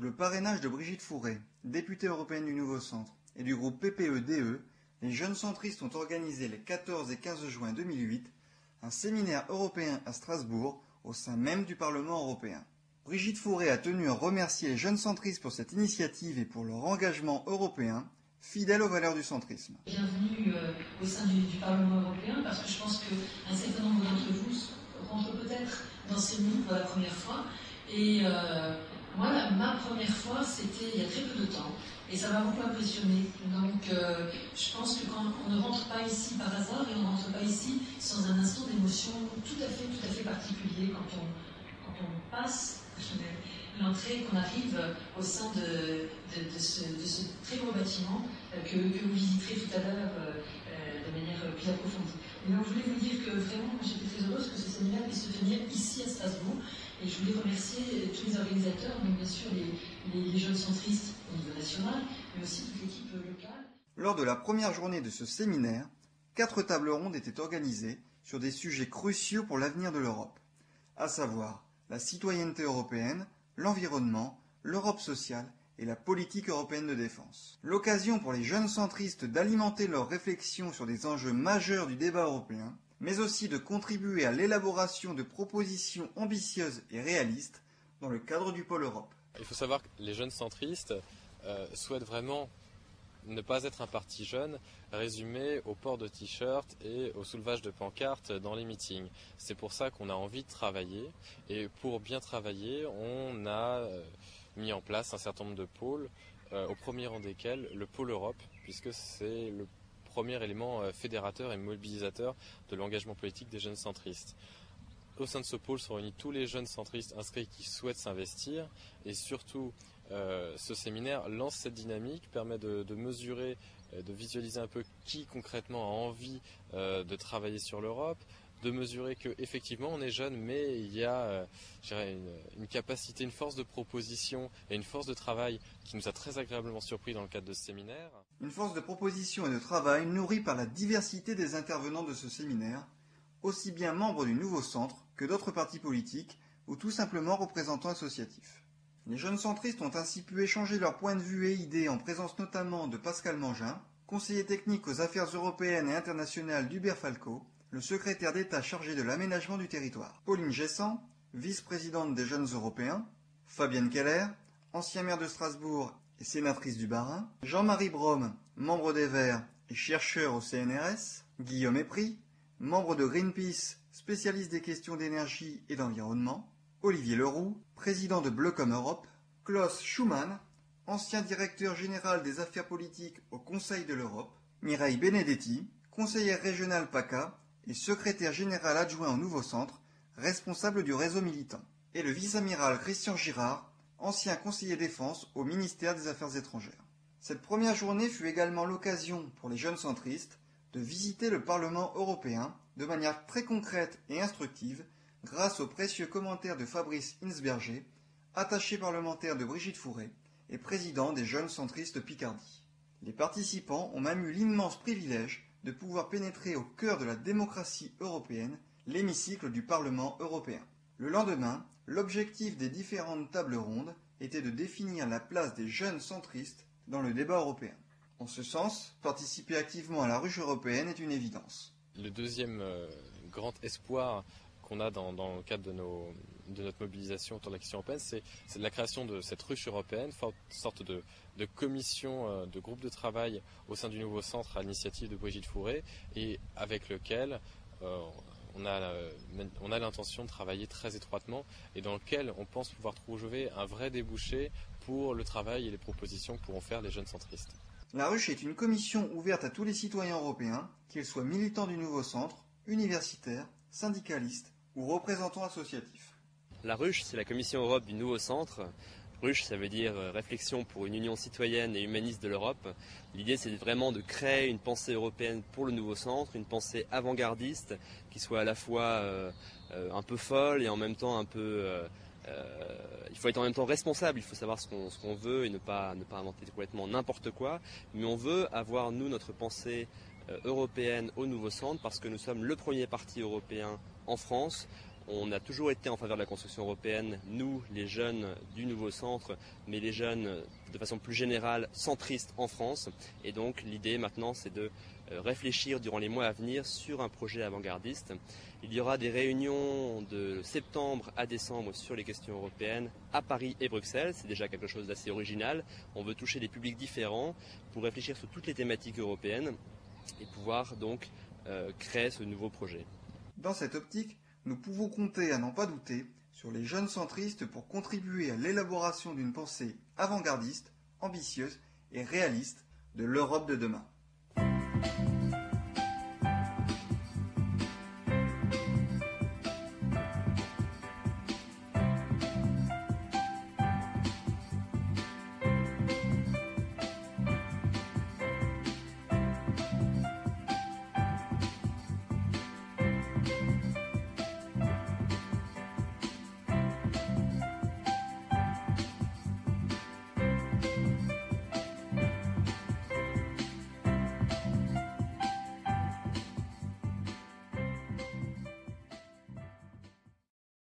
le parrainage de Brigitte Fourré, députée européenne du Nouveau Centre, et du groupe PPE-DE, les jeunes centristes ont organisé les 14 et 15 juin 2008 un séminaire européen à Strasbourg au sein même du Parlement européen. Brigitte Fourré a tenu à remercier les jeunes centristes pour cette initiative et pour leur engagement européen, fidèle aux valeurs du centrisme. Bienvenue au sein du Parlement européen, parce que je pense qu'un certain nombre d'entre vous rentrent peut-être dans ce monde pour la première fois. Et moi, ma première fois, c'était il y a très peu de temps. Et ça m'a beaucoup impressionné. Donc, je pense que quand on ne rentre pas ici par hasard, et on ne rentre pas ici sans un instant d'émotion tout à fait particulier quand on passe l'entrée, qu'on arrive au sein de ce très beau bâtiment que vous visiterez tout à l'heure de manière plus approfondie. Et donc, je voulais vous dire que vraiment, j'étais très heureuse que ce séminaire puisse se tenir ici à Strasbourg. Et je voulais remercier tous les organisateurs, donc bien sûr les jeunes centristes au niveau national, mais aussi toute l'équipe locale. Lors de la première journée de ce séminaire, 4 tables rondes étaient organisées sur des sujets cruciaux pour l'avenir de l'Europe, à savoir la citoyenneté européenne, l'environnement, l'Europe sociale et la politique européenne de défense. L'occasion pour les jeunes centristes d'alimenter leurs réflexions sur des enjeux majeurs du débat européen, mais aussi de contribuer à l'élaboration de propositions ambitieuses et réalistes dans le cadre du pôle Europe. Il faut savoir que les jeunes centristes souhaitent vraiment ne pas être un parti jeune résumé au port de t-shirts et au soulevage de pancartes dans les meetings. C'est pour ça qu'on a envie de travailler, et pour bien travailler, on a mis en place un certain nombre de pôles, au premier rang desquels le pôle Europe, puisque c'est le premier élément fédérateur et mobilisateur de l'engagement politique des jeunes centristes. Au sein de ce pôle sont réunis tous les jeunes centristes inscrits qui souhaitent s'investir, et surtout ce séminaire lance cette dynamique, permet de mesurer, de visualiser un peu qui concrètement a envie de travailler sur l'Europe, de mesurer qu'effectivement on est jeune, mais il y a une capacité, une force de proposition et une force de travail qui nous a très agréablement surpris dans le cadre de ce séminaire. Une force de proposition et de travail nourrie par la diversité des intervenants de ce séminaire, aussi bien membres du nouveau centre que d'autres partis politiques ou tout simplement représentants associatifs. Les jeunes centristes ont ainsi pu échanger leurs points de vue et idées en présence notamment de Pascal Mangin, conseiller technique aux affaires européennes et internationales d'Hubert Falco, le secrétaire d'État chargé de l'aménagement du territoire, Pauline Gessant, vice-présidente des Jeunes Européens, Fabienne Keller, ancien maire de Strasbourg et sénatrice du Bas-Rhin, Jean-Marie Brome, membre des Verts et chercheur au CNRS, Guillaume Épris, membre de Greenpeace, spécialiste des questions d'énergie et d'environnement, Olivier Leroux, président de Blocom Europe, Klaus Schumann, ancien directeur général des affaires politiques au Conseil de l'Europe, Mireille Benedetti, conseillère régionale PACA et secrétaire général adjoint au nouveau centre, responsable du réseau militant, et le vice-amiral Christian Girard, ancien conseiller défense au ministère des Affaires étrangères. Cette première journée fut également l'occasion pour les jeunes centristes de visiter le Parlement européen de manière très concrète et instructive grâce aux précieux commentaires de Fabrice Hinsberger, attaché parlementaire de Brigitte Fourré et président des jeunes centristes Picardie. Les participants ont même eu l'immense privilège de pouvoir pénétrer au cœur de la démocratie européenne, l'hémicycle du Parlement européen. Le lendemain, l'objectif des différentes tables rondes était de définir la place des jeunes centristes dans le débat européen. En ce sens, participer activement à la ruche européenne est une évidence. Le deuxième grand espoir qu'on a dans le cadre de notre mobilisation autour de la question européenne, c'est la création de cette ruche européenne, sorte de commission, de groupe de travail au sein du nouveau centre à l'initiative de Brigitte Fourré, et avec lequel on a l'intention de travailler très étroitement, et dans lequel on pense pouvoir trouver un vrai débouché pour le travail et les propositions que pourront faire les jeunes centristes. La ruche est une commission ouverte à tous les citoyens européens, qu'ils soient militants du nouveau centre, universitaires, syndicalistes ou représentants associatifs. La ruche, c'est la commission Europe du nouveau centre. Ruche, ça veut dire réflexion pour une union citoyenne et humaniste de l'Europe. L'idée, c'est vraiment de créer une pensée européenne pour le nouveau centre, une pensée avant-gardiste qui soit à la fois un peu folle et en même temps un peu... il faut être en même temps responsable, il faut savoir ce qu'on veut et ne pas inventer complètement n'importe quoi. Mais on veut avoir, nous, notre pensée européenne au nouveau centre parce que nous sommes le premier parti européen en France. On a toujours été en faveur de la construction européenne, nous, les jeunes du nouveau centre, mais les jeunes de façon plus générale centristes en France. Et donc l'idée maintenant, c'est de réfléchir durant les mois à venir sur un projet avant-gardiste. Il y aura des réunions de septembre à décembre sur les questions européennes à Paris et Bruxelles. C'est déjà quelque chose d'assez original. On veut toucher des publics différents pour réfléchir sur toutes les thématiques européennes et pouvoir donc créer ce nouveau projet. Dans cette optique, nous pouvons compter, à n'en pas douter, sur les jeunes centristes pour contribuer à l'élaboration d'une pensée avant-gardiste, ambitieuse et réaliste de l'Europe de demain.